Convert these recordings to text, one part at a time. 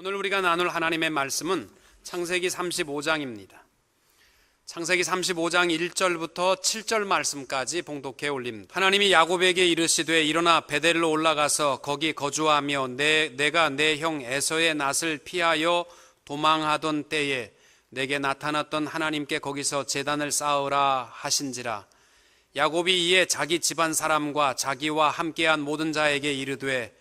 오늘 우리가 나눌 하나님의 말씀은 창세기 35장입니다. 창세기 35장 1절부터 7절 말씀까지 봉독해 올립니다. 하나님이 야곱에게 이르시되 일어나 베델로 올라가서 거기 거주하며 내가 내 형 에서의 낯을 피하여 도망하던 때에 내게 나타났던 하나님께 거기서 제단을 쌓으라 하신지라. 야곱이 이에 자기 집안 사람과 자기와 함께한 모든 자에게 이르되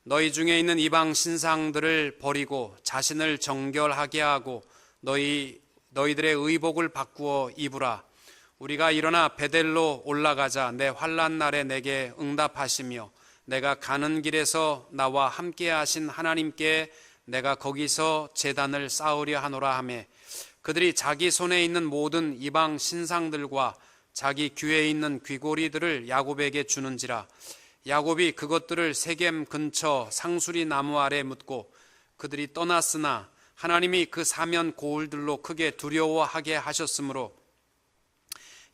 너희 중에 있는 이방 신상들을 버리고 자신을 정결하게 하고 너희들의 의복을 바꾸어 입으라. 우리가 일어나 베델로 올라가자. 내 환난 날에 내게 응답하시며 내가 가는 길에서 나와 함께 하신 하나님께 내가 거기서 제단을 쌓으려 하노라 하매 그들이 자기 손에 있는 모든 이방 신상들과 자기 귀에 있는 귀고리들을 야곱에게 주는지라. 야곱이 그것들을 세겜 근처 상수리 나무 아래 묻고 그들이 떠났으나 하나님이 그 사면 고울들로 크게 두려워하게 하셨으므로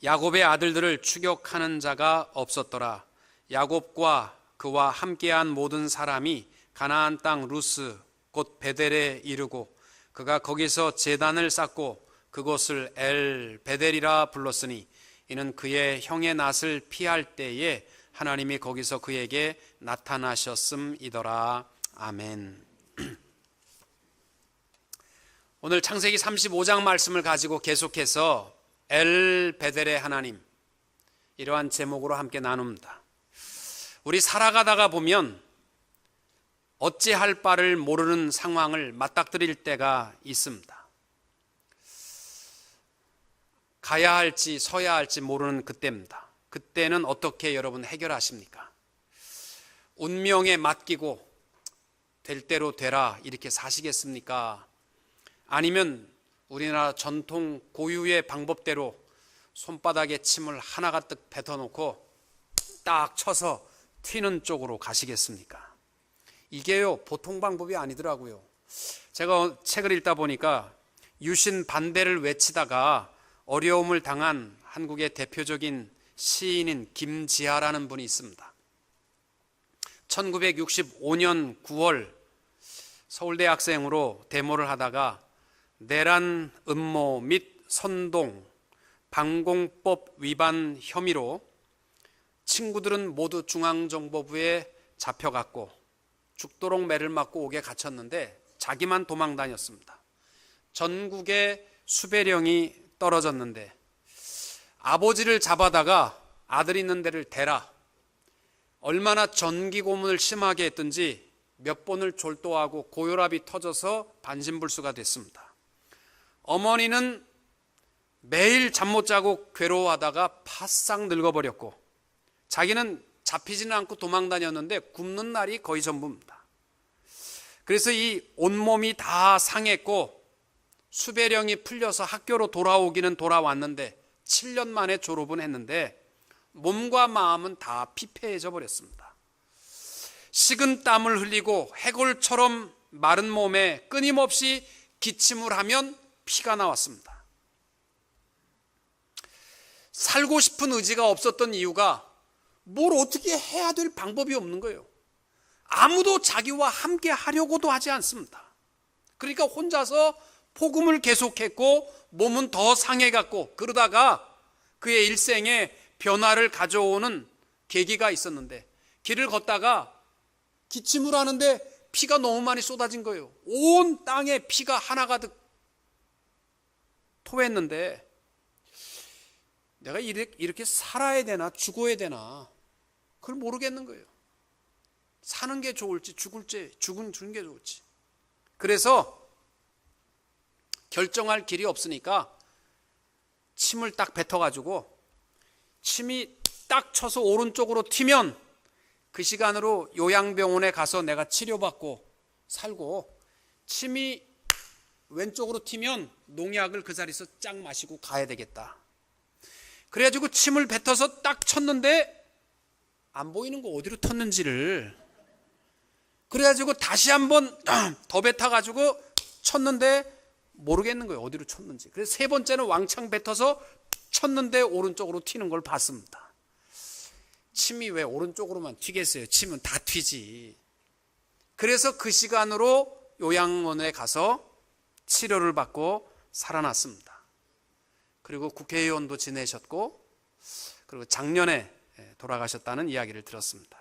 야곱의 아들들을 추격하는 자가 없었더라. 야곱과 그와 함께한 모든 사람이 가나안 땅 루스 곧 베델에 이르고 그가 거기서 제단을 쌓고 그곳을 엘 베델이라 불렀으니 이는 그의 형의 낯을 피할 때에 하나님이 거기서 그에게 나타나셨음이더라. 아멘. 오늘 창세기 35장 말씀을 가지고 계속해서 엘 베델의 하나님, 이러한 제목으로 함께 나눕니다. 우리 살아가다가 보면 어찌할 바를 모르는 상황을 맞닥뜨릴 때가 있습니다. 가야 할지 서야 할지 모르는 그때입니다. 그때는 어떻게 여러분 해결하십니까? 운명에 맡기고 될 대로 되라 이렇게 사시겠습니까? 아니면 우리나라 전통 고유의 방법대로 손바닥에 침을 하나 가득 뱉어놓고 딱 쳐서 튀는 쪽으로 가시겠습니까? 이게요 보통 방법이 아니더라고요. 제가 책을 읽다 보니까 유신 반대를 외치다가 어려움을 당한 한국의 대표적인 시인인 김지하라는 분이 있습니다. 1965년 9월 서울대 학생으로 데모를 하다가 내란 음모 및 선동, 방공법 위반 혐의로 친구들은 모두 중앙정보부에 잡혀갔고 죽도록 매를 맞고 옥에 갇혔는데 자기만 도망 다녔습니다. 전국에 수배령이 떨어졌는데 아버지를 잡아다가 아들 있는 데를 대라. 얼마나 전기 고문을 심하게 했든지 몇 번을 졸도하고 고혈압이 터져서 반신불수가 됐습니다. 어머니는 매일 잠 못 자고 괴로워하다가 바싹 늙어버렸고 자기는 잡히지는 않고 도망 다녔는데 굶는 날이 거의 전부입니다. 그래서 이 온몸이 다 상했고 수배령이 풀려서 학교로 돌아오기는 돌아왔는데 7년 만에 졸업은 했는데 몸과 마음은 다 피폐해져 버렸습니다. 식은 땀을 흘리고 해골처럼 마른 몸에 끊임없이 기침을 하면 피가 나왔습니다. 살고 싶은 의지가 없었던 이유가 뭘 어떻게 해야 될 방법이 없는 거예요. 아무도 자기와 함께 하려고도 하지 않습니다. 그러니까 혼자서 복음을 계속했고 몸은 더 상해갔고 그러다가 그의 일생에 변화를 가져오는 계기가 있었는데 길을 걷다가 기침을 하는데 피가 너무 많이 쏟아진 거예요. 온 땅에 피가 하나 가득 토했는데 내가 이렇게 살아야 되나 죽어야 되나 그걸 모르겠는 거예요. 사는 게 좋을지 죽는 게 좋을지. 그래서 결정할 길이 없으니까 침을 딱 뱉어가지고 침이 딱 쳐서 오른쪽으로 튀면 그 시간으로 요양병원에 가서 내가 치료받고 살고 침이 왼쪽으로 튀면 농약을 그 자리에서 쫙 마시고 가야 되겠다. 그래가지고 침을 뱉어서 딱 쳤는데 안 보이는 거 어디로 텄는지를 그래가지고 다시 한번 더 뱉어가지고 쳤는데 모르겠는 거예요. 어디로 쳤는지. 그래서 세 번째는 왕창 뱉어서 쳤는데 오른쪽으로 튀는 걸 봤습니다. 침이 왜 오른쪽으로만 튀겠어요? 침은 다 튀지. 그래서 그 시간으로 요양원에 가서 치료를 받고 살아났습니다. 그리고 국회의원도 지내셨고, 그리고 작년에 돌아가셨다는 이야기를 들었습니다.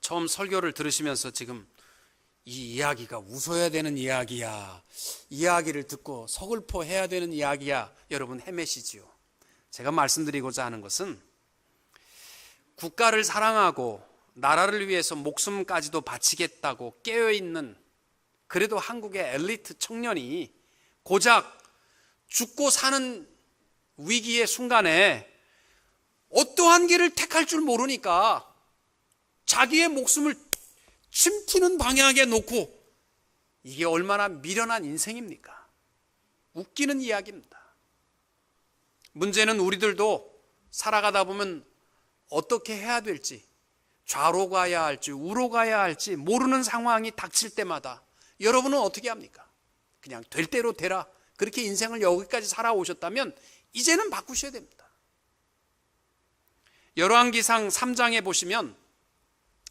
처음 설교를 들으시면서 지금 이 이야기가 웃어야 되는 이야기야, 이야기를 듣고 서글퍼해야 되는 이야기야, 여러분 헤매시지요. 제가 말씀드리고자 하는 것은 국가를 사랑하고 나라를 위해서 목숨까지도 바치겠다고 깨어있는, 그래도 한국의 엘리트 청년이 고작 죽고 사는 위기의 순간에 어떠한 길을 택할 줄 모르니까 자기의 목숨을 침 튀는 방향에 놓고, 이게 얼마나 미련한 인생입니까? 웃기는 이야기입니다. 문제는 우리들도 살아가다 보면 어떻게 해야 될지, 좌로 가야 할지 우로 가야 할지 모르는 상황이 닥칠 때마다 여러분은 어떻게 합니까? 그냥 될 대로 되라, 그렇게 인생을 여기까지 살아오셨다면 이제는 바꾸셔야 됩니다. 열왕기상 3장에 보시면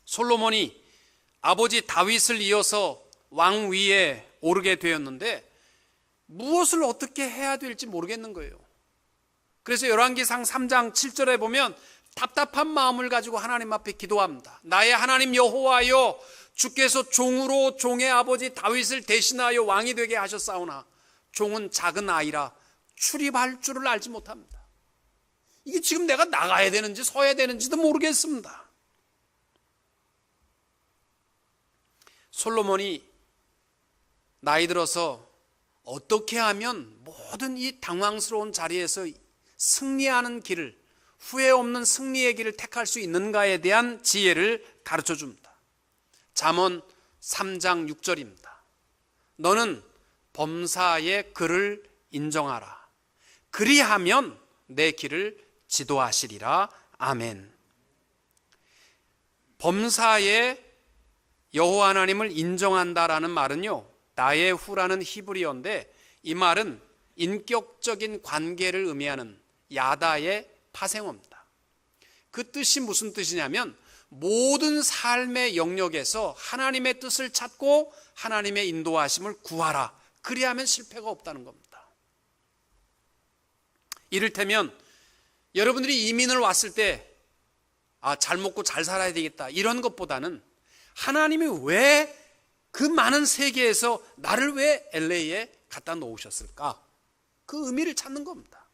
솔로몬이 아버지 다윗을 이어서 왕위에 오르게 되었는데 무엇을 어떻게 해야 될지 모르겠는 거예요. 그래서 열왕기상 3장 7절에 보면 답답한 마음을 가지고 하나님 앞에 기도합니다. 나의 하나님 여호와여, 주께서 종으로 종의 아버지 다윗을 대신하여 왕이 되게 하셨사오나 종은 작은 아이라 출입할 줄을 알지 못합니다. 이게 지금 내가 나가야 되는지 서야 되는지도 모르겠습니다. 솔로몬이 나이 들어서 어떻게 하면 모든 이 당황스러운 자리에서 승리하는 길을, 후회 없는 승리의 길을 택할 수 있는가에 대한 지혜를 가르쳐 줍니다. 잠언 3장 6절입니다. 너는 범사의 그를 인정하라. 그리하면 내 길을 지도하시리라. 아멘. 범사의 여호와 하나님을 인정한다라는 말은요, 나의 후라는 히브리어인데 이 말은 인격적인 관계를 의미하는 야다의 파생어입니다. 그 뜻이 무슨 뜻이냐면 모든 삶의 영역에서 하나님의 뜻을 찾고 하나님의 인도하심을 구하라. 그리하면 실패가 없다는 겁니다. 이를테면 여러분들이 이민을 왔을 때 잘 먹고 잘 살아야 되겠다 이런 것보다는 하나님이 왜 그 많은 세계에서 나를 왜 LA에 갖다 놓으셨을까? 그 의미를 찾는 겁니다.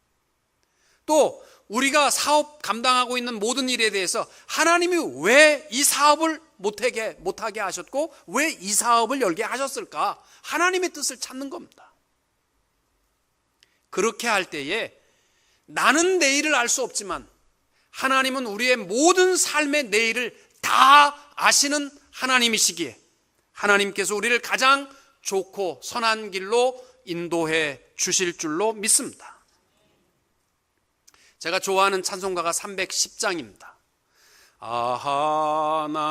또 우리가 사업 감당하고 있는 모든 일에 대해서 하나님이 왜 이 사업을 못하게 하셨고 왜 이 사업을 열게 하셨을까? 하나님의 뜻을 찾는 겁니다. 그렇게 할 때에 나는 내일을 알 수 없지만 하나님은 우리의 모든 삶의 내일을 다 아시는 하나님이시기에 하나님께서 우리를 가장 좋고 선한 길로 인도해 주실 줄로 믿습니다. 제가 좋아하는 찬송가가 310장입니다.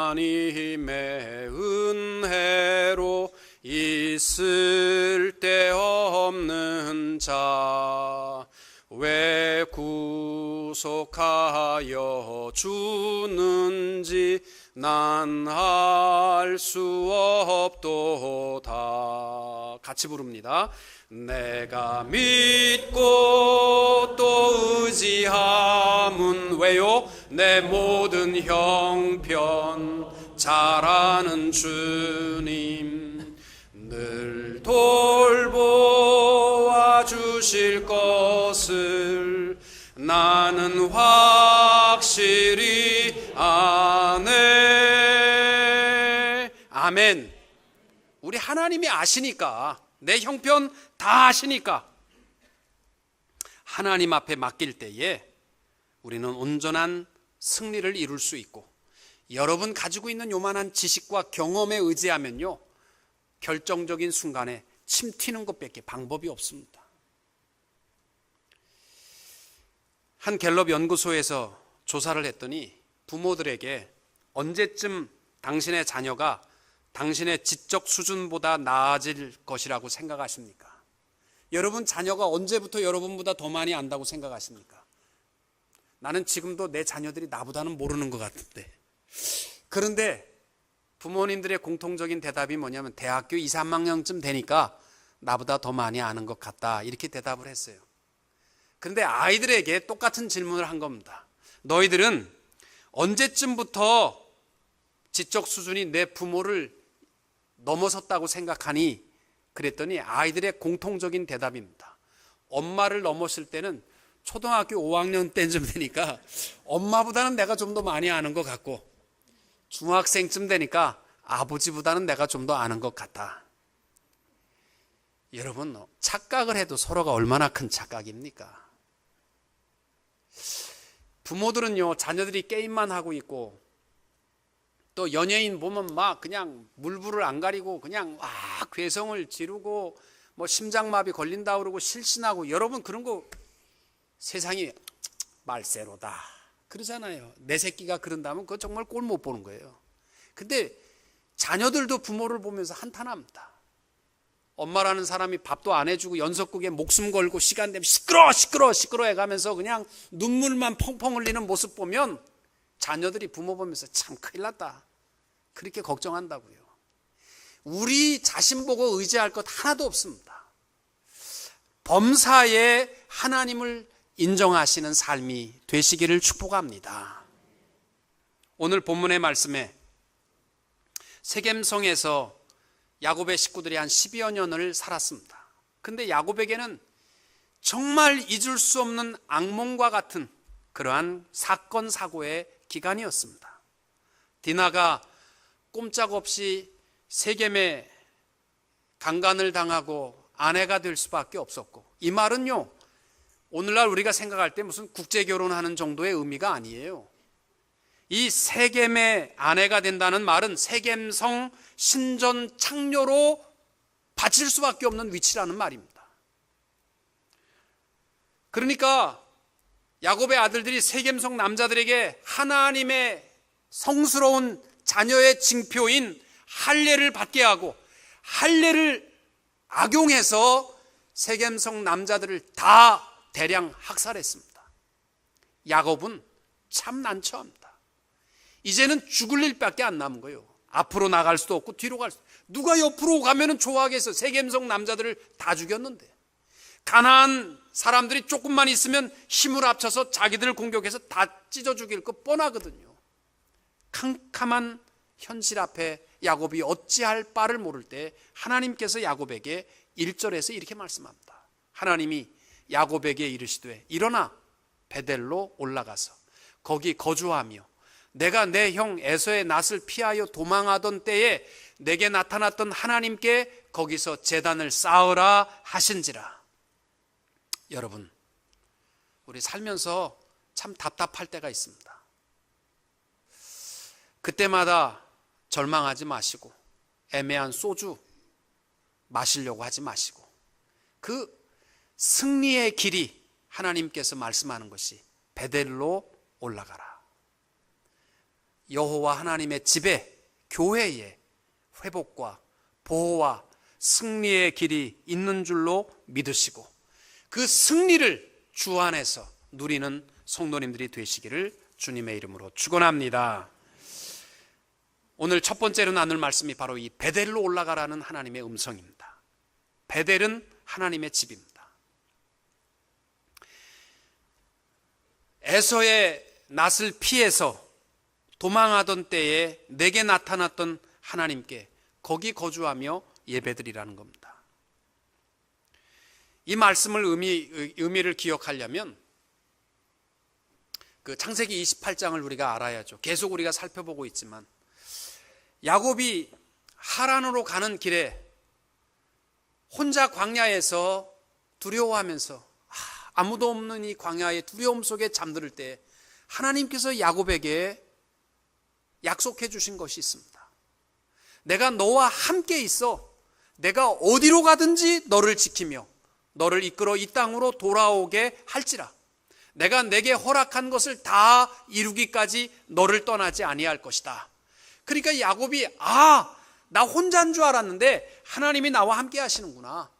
하나님의 은혜로 있을 데 없는 자 왜 구속하여 주는지 난 알 수 없도다. 같이 부릅니다. 내가 믿고 또 의지함은 왜요? 내 모든 형편 잘 아는 주님 늘 돌보아 주실 것을 나는 확실히 아네. 아멘. 우리 하나님이 아시니까, 내 형편 다 아시니까 하나님 앞에 맡길 때에 우리는 온전한 승리를 이룰 수 있고, 여러분 가지고 있는 요만한 지식과 경험에 의지하면요 결정적인 순간에 침 튀는 것밖에 방법이 없습니다. 한 갤럽 연구소에서 조사를 했더니 부모들에게 언제쯤 당신의 자녀가 당신의 지적 수준보다 나아질 것이라고 생각하십니까? 여러분 자녀가 언제부터 여러분보다 더 많이 안다고 생각하십니까? 나는 지금도 내 자녀들이 나보다는 모르는 것 같은데, 그런데 부모님들의 공통적인 대답이 뭐냐면 대학교 2, 3학년쯤 되니까 나보다 더 많이 아는 것 같다, 이렇게 대답을 했어요. 그런데 아이들에게 똑같은 질문을 한 겁니다. 너희들은 언제쯤부터 지적 수준이 내 부모를 넘어섰다고 생각하니? 그랬더니 아이들의 공통적인 대답입니다. 엄마를 넘었을 때는 초등학교 5학년 때쯤 되니까 엄마보다는 내가 좀 더 많이 아는 것 같고, 중학생쯤 되니까 아버지보다는 내가 좀 더 아는 것 같다. 여러분, 착각을 해도 서로가 얼마나 큰 착각입니까? 부모들은요, 자녀들이 게임만 하고 있고, 또 연예인 보면 막 그냥 물불을 안 가리고 그냥 막 괴성을 지르고 뭐 심장마비 걸린다 그러고 실신하고, 여러분 그런 거 세상이 말세로다 그러잖아요. 내 새끼가 그런다면 그거 정말 꼴 못 보는 거예요. 근데 자녀들도 부모를 보면서 한탄합니다. 엄마라는 사람이 밥도 안 해주고 연속극에 목숨 걸고 시간 되면 시끄러 해가면서 그냥 눈물만 펑펑 흘리는 모습 보면 자녀들이 부모 보면서 참 큰일 났다, 그렇게 걱정한다고요. 우리 자신 보고 의지할 것 하나도 없습니다. 범사에 하나님을 인정하시는 삶이 되시기를 축복합니다. 오늘 본문의 말씀에 세겜성에서 야곱의 식구들이 한 10여 년을 살았습니다. 근데 야곱에게는 정말 잊을 수 없는 악몽과 같은 그러한 사건 사고의 기간이었습니다. 디나가 꼼짝없이 세겜에 강간을 당하고 아내가 될 수밖에 없었고, 이 말은요, 오늘날 우리가 생각할 때 무슨 국제결혼하는 정도의 의미가 아니에요. 이 세겜의 아내가 된다는 말은 세겜성 신전 창녀로 바칠 수밖에 없는 위치라는 말입니다. 그러니까 야곱의 아들들이 세겜성 남자들에게 하나님의 성스러운 자녀의 징표인 할례를 받게 하고, 할례를 악용해서 세겜성 남자들을 다 대량 학살했습니다. 야곱은 참 난처합니다. 이제는 죽을 일밖에 안 남은 거예요. 앞으로 나갈 수도 없고 뒤로 갈 수도 없고. 누가 옆으로 가면 좋아하겠어. 세겜성 남자들을 다 죽였는데, 가나안 사람들이 조금만 있으면 힘을 합쳐서 자기들을 공격해서 다 찢어 죽일 거 뻔하거든요. 캄캄한 현실 앞에 야곱이 어찌할 바를 모를 때 하나님께서 야곱에게 1절에서 이렇게 말씀합니다. 하나님이 야곱에게 이르시되 일어나 베델로 올라가서 거기 거주하며 내가 내 형 에서의 낫을 피하여 도망하던 때에 내게 나타났던 하나님께 거기서 제단을 쌓으라 하신지라. 여러분, 우리 살면서 참 답답할 때가 있습니다. 그때마다 절망하지 마시고 애매한 소주 마시려고 하지 마시고, 그 승리의 길이 하나님께서 말씀하는 것이 베델로 올라가라. 여호와 하나님의 집에, 교회에 회복과 보호와 승리의 길이 있는 줄로 믿으시고 그 승리를 주 안에서 누리는 성도님들이 되시기를 주님의 이름으로 축원합니다. 오늘 첫 번째로 나눌 말씀이 바로 이 베델로 올라가라는 하나님의 음성입니다. 베델은 하나님의 집입니다. 에서의 낫을 피해서 도망하던 때에 내게 나타났던 하나님께 거기 거주하며 예배드리라는 겁니다. 이 말씀을 의미를 기억하려면 그 창세기 28장을 우리가 알아야죠. 계속 우리가 살펴보고 있지만 야곱이 하란으로 가는 길에 혼자 광야에서 두려워하면서 아무도 없는 이 광야의 두려움 속에 잠들 때 하나님께서 야곱에게 약속해 주신 것이 있습니다. 내가 너와 함께 있어 내가 어디로 가든지 너를 지키며 너를 이끌어 이 땅으로 돌아오게 할지라. 내가 내게 허락한 것을 다 이루기까지 너를 떠나지 아니할 것이다. 그러니까 야곱이 나 혼자인 줄 알았는데 하나님이 나와 함께 하시는구나.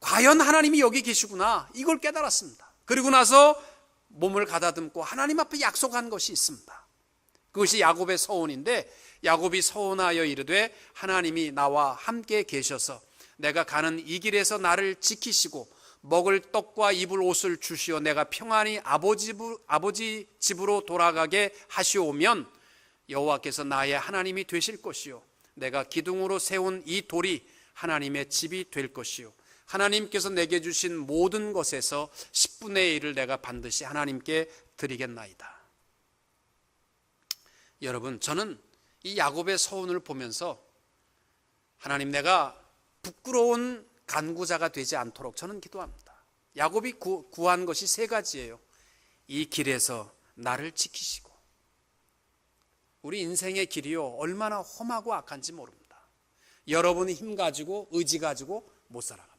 과연 하나님이 여기 계시구나. 이걸 깨달았습니다. 그리고 나서 몸을 가다듬고 하나님 앞에 약속한 것이 있습니다. 그것이 야곱의 서원인데 야곱이 서운하여 이르되 하나님이 나와 함께 계셔서 내가 가는 이 길에서 나를 지키시고 먹을 떡과 입을 옷을 주시어 내가 평안히 아버지 집으로 돌아가게 하시오면 여호와께서 나의 하나님이 되실 것이요 내가 기둥으로 세운 이 돌이 하나님의 집이 될 것이요 하나님께서 내게 주신 모든 것에서 10분의 1을 내가 반드시 하나님께 드리겠나이다. 여러분, 저는 이 야곱의 서운을 보면서 하나님, 내가 부끄러운 간구자가 되지 않도록 저는 기도합니다. 야곱이 구한 것이 세 가지예요. 이 길에서 나를 지키시고, 우리 인생의 길이요 얼마나 험하고 악한지 모릅니다. 여러분이 힘 가지고 의지 가지고 못 살아갑니다.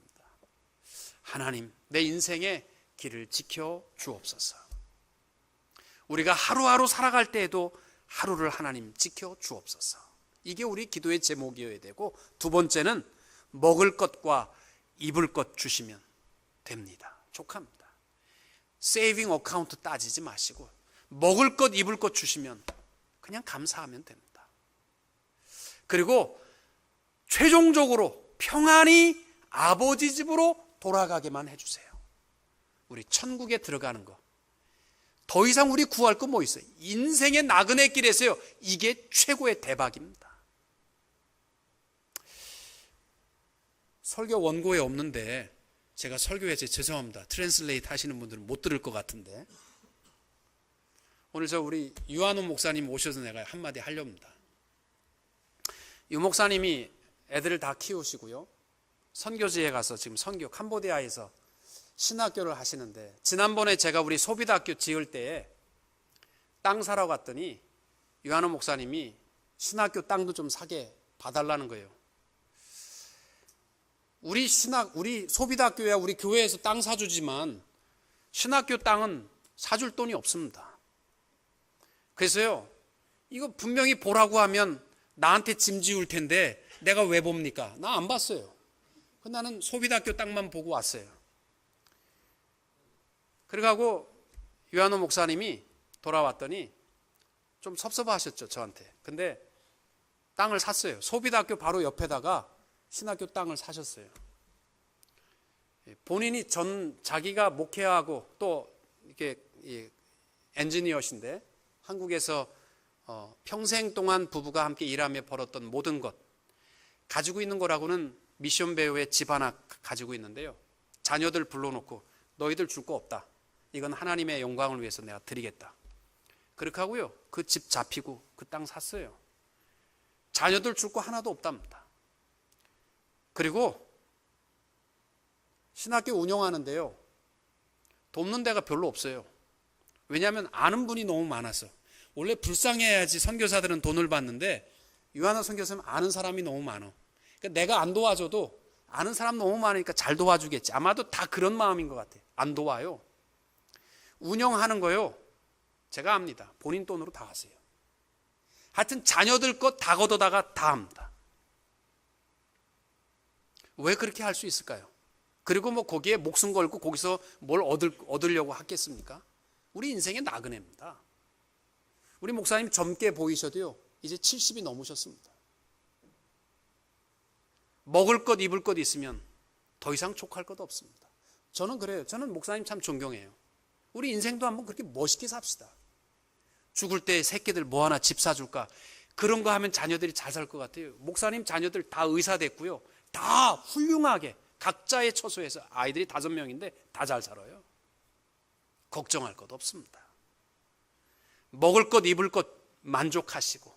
하나님, 내 인생의 길을 지켜 주옵소서. 우리가 하루하루 살아갈 때에도 하루를 하나님 지켜 주옵소서. 이게 우리 기도의 제목이어야 되고, 두 번째는 먹을 것과 입을 것 주시면 됩니다. 족합니다. 세이빙 어카운트 따지지 마시고 먹을 것 입을 것 주시면 그냥 감사하면 됩니다. 그리고 최종적으로 평안히 아버지 집으로 돌아가게만 해주세요. 우리 천국에 들어가는 거, 더 이상 우리 구할 거 뭐 있어요? 인생의 나그네 길에서요, 이게 최고의 대박입니다. 설교 원고에 없는데 제가 설교해서 죄송합니다. 트랜슬레이트 하시는 분들은 못 들을 것 같은데, 오늘 우리 유한호 목사님 오셔서 내가 한마디 하렵니다. 유 목사님이 애들을 다 키우시고요, 선교지에 가서 지금 선교 캄보디아에서 신학교를 하시는데, 지난번에 제가 우리 소비대학교 지을 때에 땅 사러 갔더니 유한호 목사님이 신학교 땅도 좀 사게 봐달라는 거예요. 우리 소비대학교야 우리 교회에서 땅 사주지만 신학교 땅은 사줄 돈이 없습니다. 그래서요, 이거 분명히 보라고 하면 나한테 짐 지울 텐데 내가 왜 봅니까? 나 안 봤어요. 나는 소비대학교 땅만 보고 왔어요. 그래가지고 유한호 목사님이 돌아왔더니 좀 섭섭하셨죠, 저한테. 근데 땅을 샀어요. 소비대학교 바로 옆에다가 신학교 땅을 사셨어요. 본인이 자기가 목회하고 또 이렇게 엔지니어신데 한국에서 평생 동안 부부가 함께 일하며 벌었던 모든 것 가지고 있는 거라고는 미션 배우의 집 하나 가지고 있는데요, 자녀들 불러놓고 너희들 줄 거 없다, 이건 하나님의 영광을 위해서 내가 드리겠다, 그렇게 하고요 그 집 잡히고 그 땅 샀어요. 자녀들 줄 거 하나도 없답니다. 그리고 신학교 운영하는데요, 돕는 데가 별로 없어요. 왜냐하면 아는 분이 너무 많아서. 원래 불쌍해야지 선교사들은 돈을 받는데 유한호 선교사는 아는 사람이 너무 많아. 그러니까 내가 안 도와줘도 아는 사람 너무 많으니까 잘 도와주겠지. 아마도 다 그런 마음인 것 같아요. 안 도와요. 운영하는 거요, 제가 압니다. 본인 돈으로 다 하세요. 하여튼 자녀들 것 다 걷어다가 다 합니다. 왜 그렇게 할 수 있을까요? 그리고 뭐 거기에 목숨 걸고 거기서 뭘 얻으려고 하겠습니까? 우리 인생의 나그네입니다. 우리 목사님 젊게 보이셔도요, 이제 70이 넘으셨습니다. 먹을 것 입을 것 있으면 더 이상 족할 것 없습니다. 저는 그래요. 저는 목사님 참 존경해요. 우리 인생도 한번 그렇게 멋있게 삽시다. 죽을 때 새끼들 뭐 하나 집 사줄까, 그런 거 하면 자녀들이 잘 살 것 같아요. 목사님 자녀들 다 의사 됐고요, 다 훌륭하게 각자의 처소에서 아이들이 5명인데 다 잘 살아요. 걱정할 것 없습니다. 먹을 것 입을 것 만족하시고,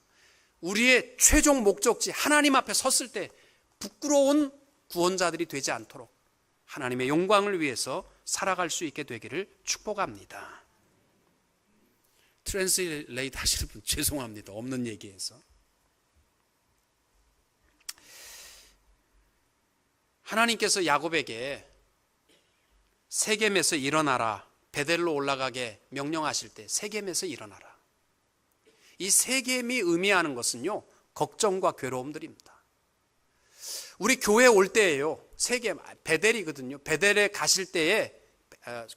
우리의 최종 목적지 하나님 앞에 섰을 때 부끄러운 구원자들이 되지 않도록 하나님의 영광을 위해서 살아갈 수 있게 되기를 축복합니다. 트랜슬레이트 하시는 분 죄송합니다. 없는 얘기해서. 하나님께서 야곱에게 세겜에서 일어나라, 베델로 올라가게 명령하실 때 세겜에서 일어나라. 이 세겜이 의미하는 것은요, 걱정과 괴로움들입니다. 우리 교회 올 때예요, 세겜, 베델이거든요. 베델에 가실 때에,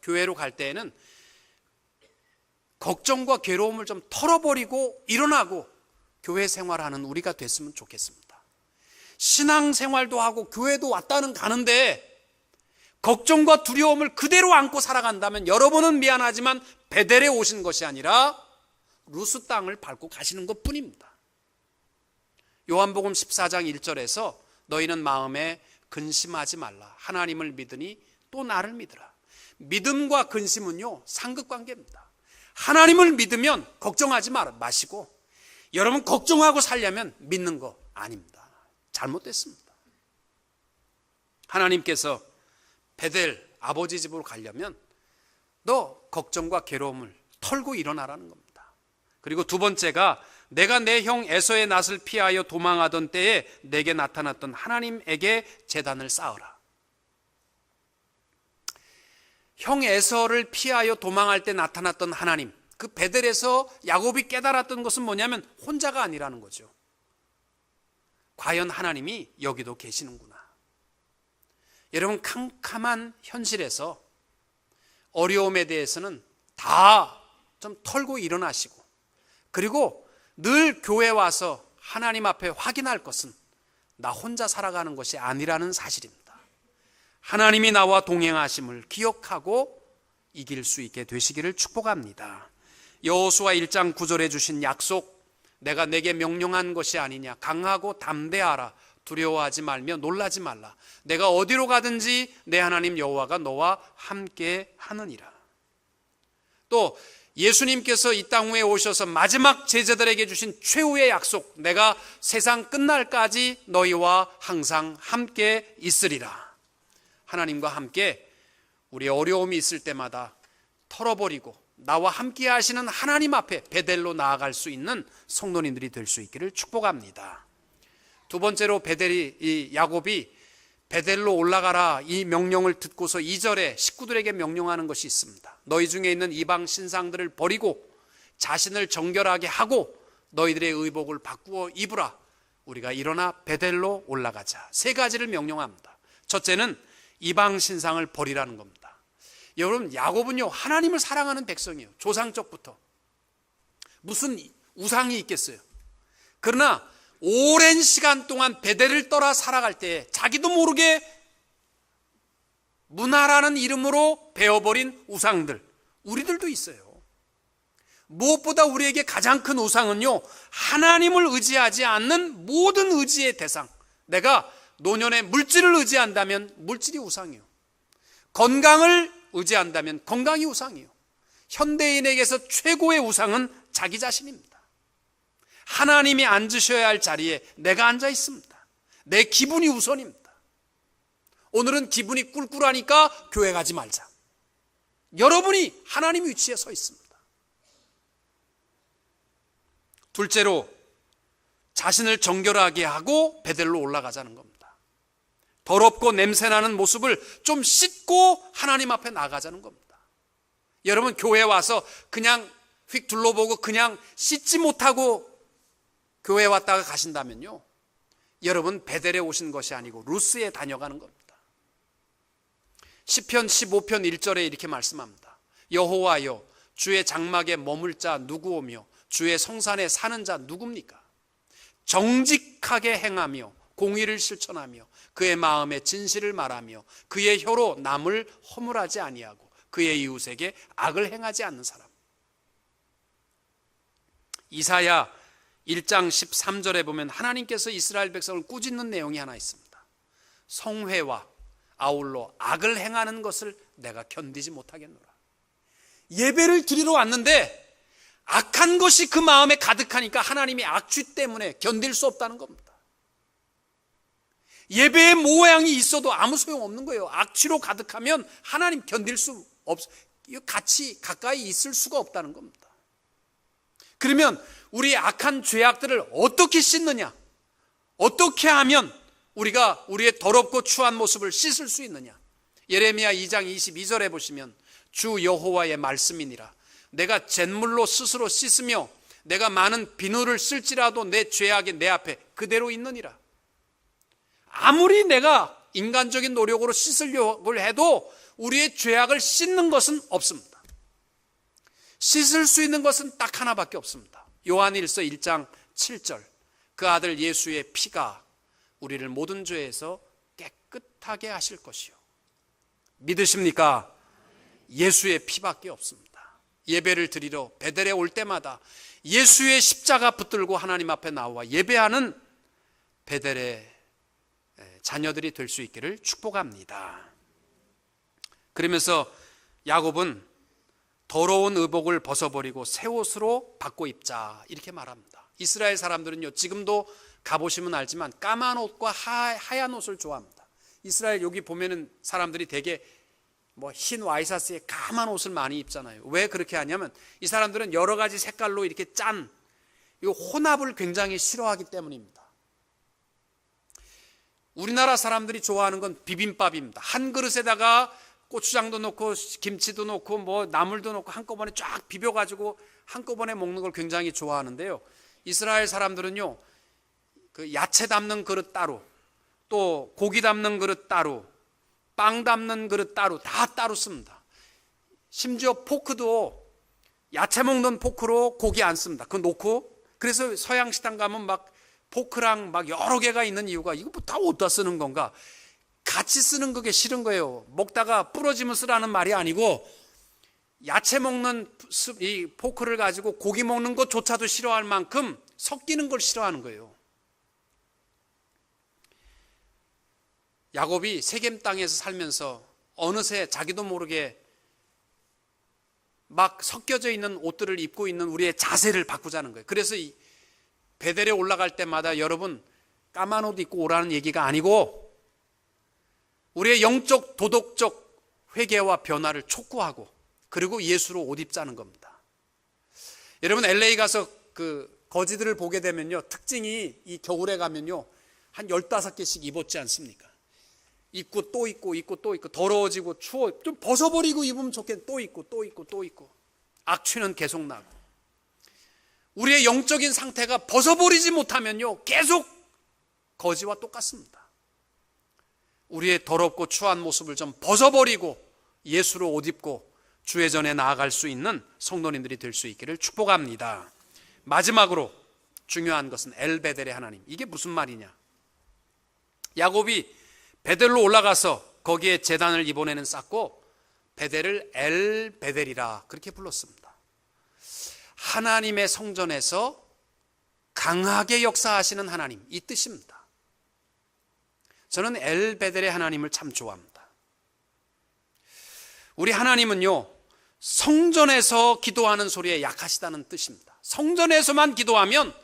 교회로 갈 때에는 걱정과 괴로움을 좀 털어버리고 일어나고 교회 생활하는 우리가 됐으면 좋겠습니다. 신앙생활도 하고 교회도 왔다는 가는데 걱정과 두려움을 그대로 안고 살아간다면 여러분은 미안하지만 베델에 오신 것이 아니라 루스 땅을 밟고 가시는 것뿐입니다. 요한복음 14장 1절에서 너희는 마음에 근심하지 말라. 하나님을 믿으니 또 나를 믿으라. 믿음과 근심은요, 상극관계입니다. 하나님을 믿으면 걱정하지 마시고, 여러분 걱정하고 살려면 믿는 거 아닙니다. 잘못됐습니다. 하나님께서 베델 아버지 집으로 가려면 너 걱정과 괴로움을 털고 일어나라는 겁니다. 그리고 두 번째가 내가 내 형 에서의 낯을 피하여 도망하던 때에 내게 나타났던 하나님에게 제단을 쌓으라. 형 에서를 피하여 도망할 때 나타났던 하나님, 그 베델에서 야곱이 깨달았던 것은 뭐냐면 혼자가 아니라는 거죠. 과연 하나님이 여기도 계시는구나. 여러분, 캄캄한 현실에서 어려움에 대해서는 다 좀 털고 일어나시고, 그리고 늘 교회 와서 하나님 앞에 확인할 것은 나 혼자 살아가는 것이 아니라는 사실입니다. 하나님이 나와 동행하심을 기억하고 이길 수 있게 되시기를 축복합니다. 여호수아 1장 9절에 주신 약속, 내가 내게 명령한 것이 아니냐. 강하고 담대하라. 두려워하지 말며 놀라지 말라. 내가 어디로 가든지 내 하나님 여호와가 너와 함께 하느니라. 또 예수님께서 이 땅 위에 오셔서 마지막 제자들에게 주신 최후의 약속, 내가 세상 끝날까지 너희와 항상 함께 있으리라. 하나님과 함께 우리의 어려움이 있을 때마다 털어버리고 나와 함께 하시는 하나님 앞에 베델로 나아갈 수 있는 성도님들이 될 수 있기를 축복합니다. 두 번째로 이 야곱이 베델로 올라가라 이 명령을 듣고서 2절에 식구들에게 명령하는 것이 있습니다. 너희 중에 있는 이방 신상들을 버리고 자신을 정결하게 하고 너희들의 의복을 바꾸어 입으라. 우리가 일어나 베델로 올라가자. 세 가지를 명령합니다. 첫째는 이방 신상을 버리라는 겁니다. 여러분, 야곱은요 하나님을 사랑하는 백성이에요. 조상적부터. 무슨 우상이 있겠어요. 그러나 오랜 시간 동안 베델을 떠나 살아갈 때 자기도 모르게 문화라는 이름으로 베어버린 우상들, 우리들도 있어요. 무엇보다 우리에게 가장 큰 우상은요, 하나님을 의지하지 않는 모든 의지의 대상. 내가 노년에 물질을 의지한다면 물질이 우상이에요. 건강을 의지한다면 건강이 우상이에요. 현대인에게서 최고의 우상은 자기 자신입니다. 하나님이 앉으셔야 할 자리에 내가 앉아 있습니다. 내 기분이 우선입니다. 오늘은 기분이 꿀꿀하니까 교회 가지 말자. 여러분이 하나님 위치에 서 있습니다. 둘째로 자신을 정결하게 하고 베델로 올라가자는 겁니다. 더럽고 냄새나는 모습을 좀 씻고 하나님 앞에 나가자는 겁니다. 여러분, 교회 와서 그냥 휙 둘러보고 그냥 씻지 못하고 교회 왔다가 가신다면요, 여러분 베델에 오신 것이 아니고 루스에 다녀가는 겁니다. 시편 15편 1절에 이렇게 말씀합니다. 여호와여, 주의 장막에 머물 자 누구오며 주의 성산에 사는 자 누굽니까? 정직하게 행하며 공의를 실천하며 그의 마음에 진실을 말하며 그의 혀로 남을 허물하지 아니하고 그의 이웃에게 악을 행하지 않는 사람. 이사야 1장 13절에 보면 하나님께서 이스라엘 백성을 꾸짖는 내용이 하나 있습니다. 성회와 아울러 악을 행하는 것을 내가 견디지 못하겠노라. 예배를 드리러 왔는데 악한 것이 그 마음에 가득하니까 하나님이 악취 때문에 견딜 수 없다는 겁니다. 예배의 모양이 있어도 아무 소용없는 거예요. 악취로 가득하면 하나님 견딜 수 같이 가까이 있을 수가 없다는 겁니다. 그러면 우리 악한 죄악들을 어떻게 씻느냐? 어떻게 하면 우리가 우리의 더럽고 추한 모습을 씻을 수 있느냐? 예레미야 2장 22절에 보시면 주 여호와의 말씀이니라. 내가 잿물로 스스로 씻으며 내가 많은 비누를 쓸지라도 내 죄악이 내 앞에 그대로 있느니라. 아무리 내가 인간적인 노력으로 씻으려고 해도 우리의 죄악을 씻는 것은 없습니다. 씻을 수 있는 것은 딱 하나밖에 없습니다. 요한일서 1장 7절, 그 아들 예수의 피가 우리를 모든 죄에서 깨끗하게 하실 것이요. 믿으십니까? 예수의 피밖에 없습니다. 예배를 드리러 베델에 올 때마다 예수의 십자가 붙들고 하나님 앞에 나와 예배하는 베델의 자녀들이 될 수 있기를 축복합니다. 그러면서 야곱은 더러운 의복을 벗어버리고 새 옷으로 바꿔 입자 이렇게 말합니다. 이스라엘 사람들은요, 지금도 가보시면 알지만 까만 옷과 하얀 옷을 좋아합니다. 이스라엘 여기 보면은 사람들이 되게 흰 와이셔츠에 까만 옷을 많이 입잖아요. 왜 그렇게 하냐면 이 사람들은 여러 가지 색깔로 이렇게 짠 이 혼합을 굉장히 싫어하기 때문입니다. 우리나라 사람들이 좋아하는 건 비빔밥입니다. 한 그릇에다가 고추장도 넣고 김치도 넣고 나물도 넣고 한꺼번에 쫙 비벼가지고 한꺼번에 먹는 걸 굉장히 좋아하는데요. 이스라엘 사람들은요, 그 야채 담는 그릇 따로, 또 고기 담는 그릇 따로, 빵 담는 그릇 따로, 다 따로 씁니다. 심지어 포크도 야채 먹는 포크로 고기 안 씁니다. 그거 놓고, 그래서 서양 식당 가면 막 포크랑 막 여러 개가 있는 이유가 이거 다 어디다 쓰는 건가? 같이 쓰는 그게 싫은 거예요. 먹다가 부러지면 쓰라는 말이 아니고 야채 먹는 이 포크를 가지고 고기 먹는 것조차도 싫어할 만큼 섞이는 걸 싫어하는 거예요. 야곱이 세겜 땅에서 살면서 어느새 자기도 모르게 막 섞여져 있는 옷들을 입고 있는 우리의 자세를 바꾸자는 거예요. 그래서 이 베델에 올라갈 때마다 여러분 까만 옷 입고 오라는 얘기가 아니고 우리의 영적 도덕적 회개와 변화를 촉구하고 그리고 예수로 옷 입자는 겁니다. 여러분 LA 가서 그 거지들을 보게 되면요, 특징이 이 겨울에 가면요 한 15개씩 입었지 않습니까? 입고 또 입고 입고 또 입고 더러워지고 추워 좀 벗어버리고 입으면 좋겠는데 또 입고 또 입고 또 입고 악취는 계속 나고 우리의 영적인 상태가 벗어버리지 못하면요 계속 거지와 똑같습니다. 우리의 더럽고 추한 모습을 좀 벗어버리고 예수로 옷 입고 주의 전에 나아갈 수 있는 성도님들이 될 수 있기를 축복합니다. 마지막으로 중요한 것은 엘베델의 하나님. 이게 무슨 말이냐? 야곱이 베델로 올라가서 거기에 제단을 이번에는 쌓고 베델을 엘베델이라 그렇게 불렀습니다. 하나님의 성전에서 강하게 역사하시는 하나님, 이 뜻입니다. 저는 엘베델의 하나님을 참 좋아합니다. 우리 하나님은요, 성전에서 기도하는 소리에 약하시다는 뜻입니다. 성전에서만 기도하면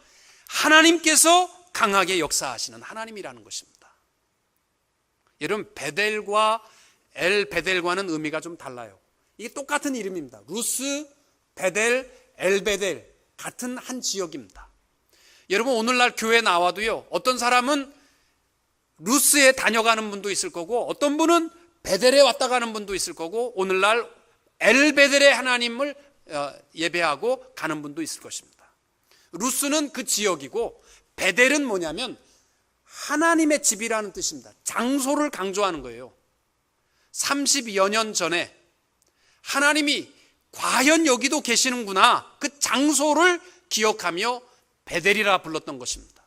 하나님께서 강하게 역사하시는 하나님이라는 것입니다. 여러분, 베델과 엘베델과는 의미가 좀 달라요. 이게 똑같은 이름입니다. 루스, 베델, 엘베델, 같은 한 지역입니다. 여러분, 오늘날 교회 나와도요, 어떤 사람은 루스에 다녀가는 분도 있을 거고 어떤 분은 베델에 왔다 가는 분도 있을 거고 오늘날 엘베델의 하나님을 예배하고 가는 분도 있을 것입니다. 루스는 그 지역이고 베델은 뭐냐면 하나님의 집이라는 뜻입니다. 장소를 강조하는 거예요. 30여 년 전에 하나님이 과연 여기도 계시는구나, 그 장소를 기억하며 베델이라 불렀던 것입니다.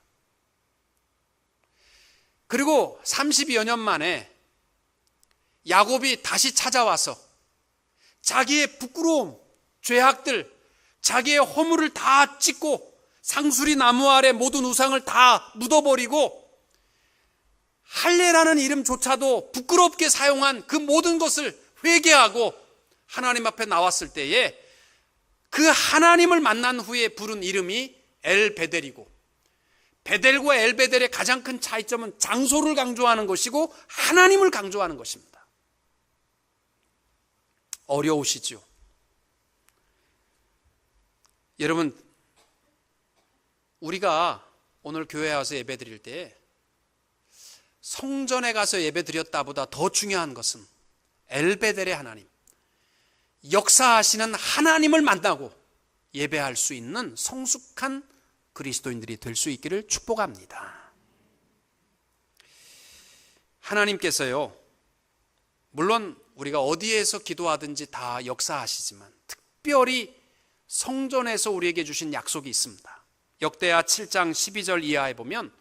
그리고 30여 년 만에 야곱이 다시 찾아와서 자기의 부끄러움, 죄악들, 자기의 허물을 다 찢고 상수리 나무 아래 모든 우상을 다 묻어버리고 할례라는 이름조차도 부끄럽게 사용한 그 모든 것을 회개하고 하나님 앞에 나왔을 때에 그 하나님을 만난 후에 부른 이름이 엘베델이고, 베델과 엘베델의 가장 큰 차이점은 장소를 강조하는 것이고 하나님을 강조하는 것입니다. 어려우시죠? 여러분, 우리가 오늘 교회에 와서 예배 드릴 때 성전에 가서 예배 드렸다보다 더 중요한 것은 엘베델의 하나님, 역사하시는 하나님을 만나고 예배할 수 있는 성숙한 그리스도인들이 될 수 있기를 축복합니다. 하나님께서요, 물론 우리가 어디에서 기도하든지 다 역사하시지만 특별히 성전에서 우리에게 주신 약속이 있습니다. 역대하 7장 12절 이하에 보면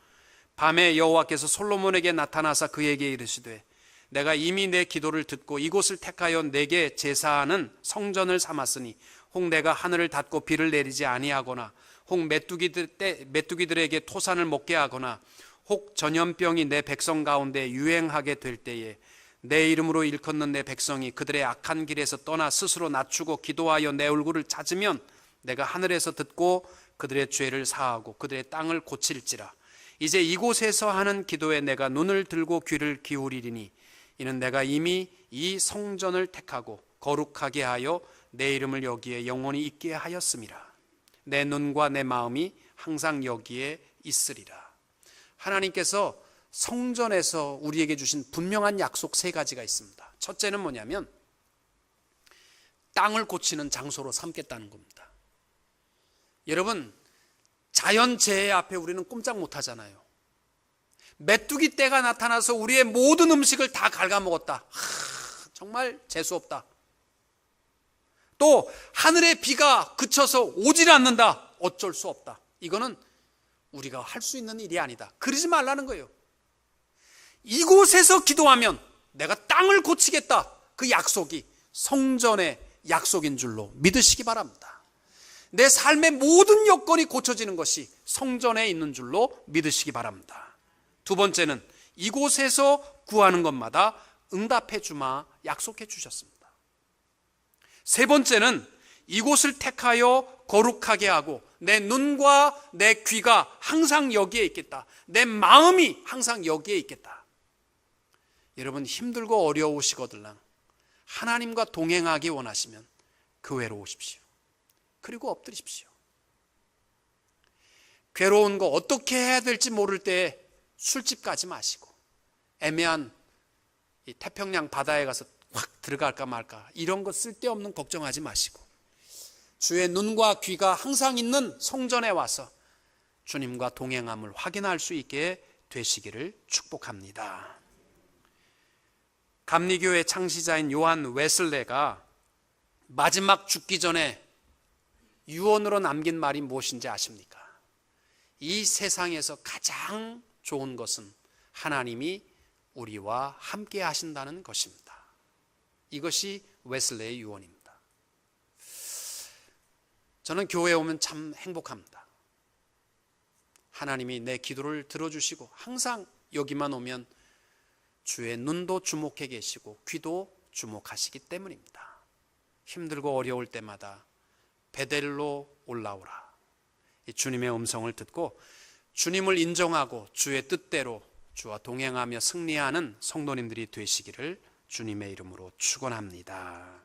밤에 여호와께서 솔로몬에게 나타나사 그에게 이르시되 내가 이미 내 기도를 듣고 이곳을 택하여 내게 제사하는 성전을 삼았으니 혹 내가 하늘을 닫고 비를 내리지 아니하거나 혹 메뚜기들에게 토산을 먹게 하거나 혹 전염병이 내 백성 가운데 유행하게 될 때에 내 이름으로 일컫는 내 백성이 그들의 악한 길에서 떠나 스스로 낮추고 기도하여 내 얼굴을 찾으면 내가 하늘에서 듣고 그들의 죄를 사하고 그들의 땅을 고칠지라. 이제 이곳에서 하는 기도에 내가 눈을 들고 귀를 기울이리니 이는 내가 이미 이 성전을 택하고 거룩하게 하여 내 이름을 여기에 영원히 있게 하였음이라. 내 눈과 내 마음이 항상 여기에 있으리라. 하나님께서 성전에서 우리에게 주신 분명한 약속 세 가지가 있습니다. 첫째는 뭐냐면 땅을 고치는 장소로 삼겠다는 겁니다. 여러분, 자연재해 앞에 우리는 꼼짝 못하잖아요. 메뚜기 떼가 나타나서 우리의 모든 음식을 다 갉아먹었다. 정말 재수없다. 또 하늘의 비가 그쳐서 오질 않는다. 어쩔 수 없다. 이거는 우리가 할 수 있는 일이 아니다. 그러지 말라는 거예요. 이곳에서 기도하면 내가 땅을 고치겠다. 그 약속이 성전의 약속인 줄로 믿으시기 바랍니다. 내 삶의 모든 여건이 고쳐지는 것이 성전에 있는 줄로 믿으시기 바랍니다. 두 번째는 이곳에서 구하는 것마다 응답해 주마 약속해 주셨습니다. 세 번째는 이곳을 택하여 거룩하게 하고 내 눈과 내 귀가 항상 여기에 있겠다. 내 마음이 항상 여기에 있겠다. 여러분, 힘들고 어려우시거들랑 하나님과 동행하기 원하시면 교회로 오십시오. 그리고 엎드리십시오. 괴로운 거 어떻게 해야 될지 모를 때 술집 가지 마시고 애매한 이 태평양 바다에 가서 확 들어갈까 말까 이런 거 쓸데없는 걱정하지 마시고 주의 눈과 귀가 항상 있는 성전에 와서 주님과 동행함을 확인할 수 있게 되시기를 축복합니다. 감리교회 창시자인 요한 웨슬레가 마지막 죽기 전에 유언으로 남긴 말이 무엇인지 아십니까? 이 세상에서 가장 좋은 것은 하나님이 우리와 함께 하신다는 것입니다. 이것이 웨슬레의 유언입니다. 저는 교회에 오면 참 행복합니다. 하나님이 내 기도를 들어주시고 항상 여기만 오면 주의 눈도 주목해 계시고 귀도 주목하시기 때문입니다. 힘들고 어려울 때마다 베델로 올라오라. 주님의 음성을 듣고 주님을 인정하고 주의 뜻대로 주와 동행하며 승리하는 성도님들이 되시기를 주님의 이름으로 축원합니다.